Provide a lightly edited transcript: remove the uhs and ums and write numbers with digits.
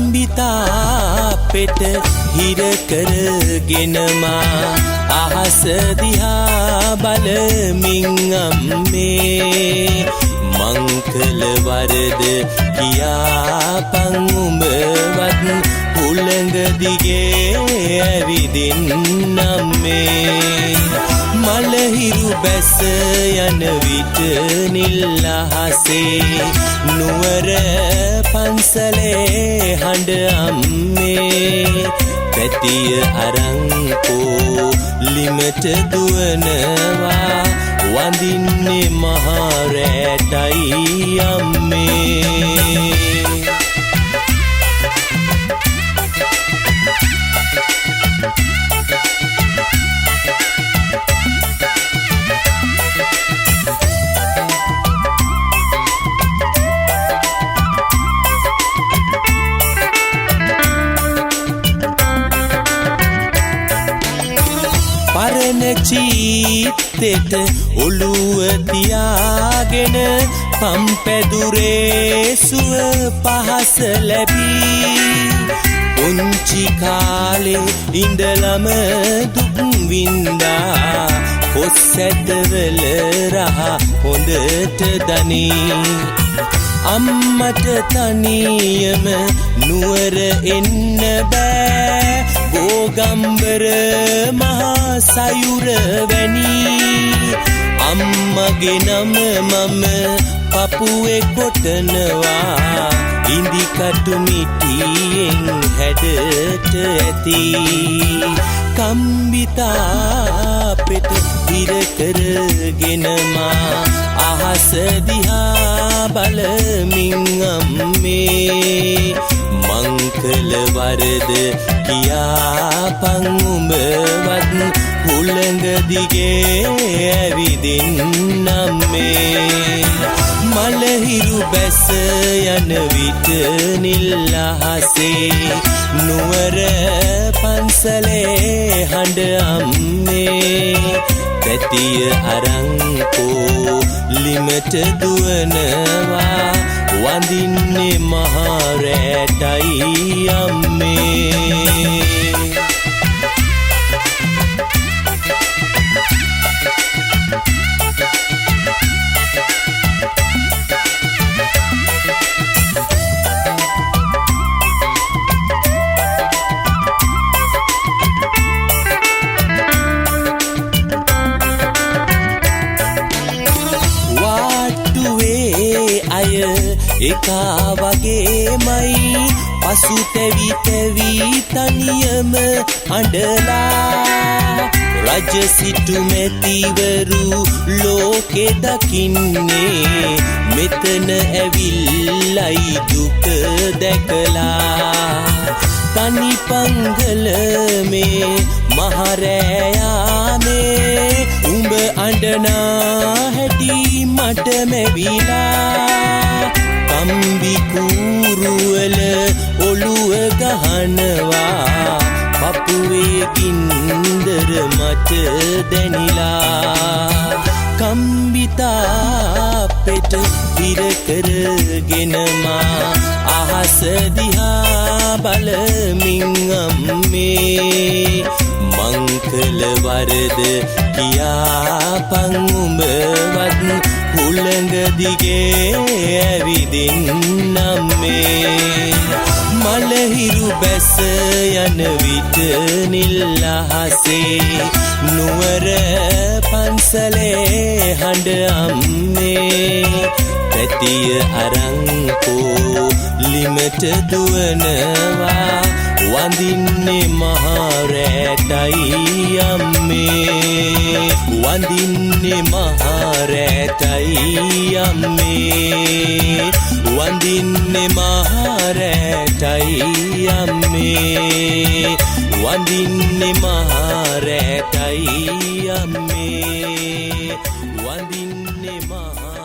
කම්බිතා පෙට හිර කරගෙනමා අහස දිහා බලමින් අම්මේ මං කළ වරද කියාපන් උඹවත් උළඟ දිගේ ඇවිදින් අම්මේ මලහිරු බැස යන විට නිල් අහසේ නුවර පන්සලේ හඬ අම්මේ පැටිය අරංකෝ ලිමට දුවනවා වඳින්නේ මහා රැටයි අම්මේ පරණ චීත්තෙට ඔළුව තියාගෙන පම්පැදුරේ සුව පහස ලැබී පුංචි කාලේ ඉඳලම දුක් වින්දා කොස්සැටවල රහ හොඳට දනී අම්මට තනියම නුවර එන්න බෑ ගෝගම්බර මහා සයුර වැනි අම්මගේ නම මම පපුවේ කොටනවා ඉඳි කටු මිටියෙන් හැඩට ඇති කම්බිතා පෙට හිර කරගෙනමා අහස දිහා බලමින් අම්මේ මං කළ වරද කියාපන් උඹවත් උළඟ දිගේ ඇවිදින් අම්මේ මලහිරු බැස යන විට නිල් අහසේ නුවර පන්සලේ හඬ අම්මේ පැටිය අරංකෝ ලිමට දුවනවා වඳින්නේ මහා රැටයි අම්මේ එකා වගේමයි පසු තැවි තැවි තනියම අඬලා රජ සිටු මැතිවරු ලෝකෙ දකින්නේ මෙතන ඇවිල්ලයි දුක දැකලා තනි පංගල මේ මහරෑයානේ උඹ අඬනා හැටි මට මැවිලා කම්බි කූරුවල ඔළුව ගහනවා පපුවේ ගින්දර මට දැනිලා කම්බිතා පෙට හිර කරගෙනමා අහස දිහා බලමින් අම්මේ මං කළ වරද කියාපන් උඹවත් උළඟ දිගේ ඇවිදින් අම්මේ මලහිරු බැස යන විට නිල් අහසේ නුවර පන්සලේ හඬ අම්මේ පැටිය අරංකෝ ලිමට දුවනවා වඳින්නේ මහා රැටයි අම්මේ වඳින්නේ මහා රැටයි අම්මේ වඳින්නේ මහා රැටයි අම්මේ වඳින්නේ මහා රැටයි අම්මේ වඳින්නේ මහා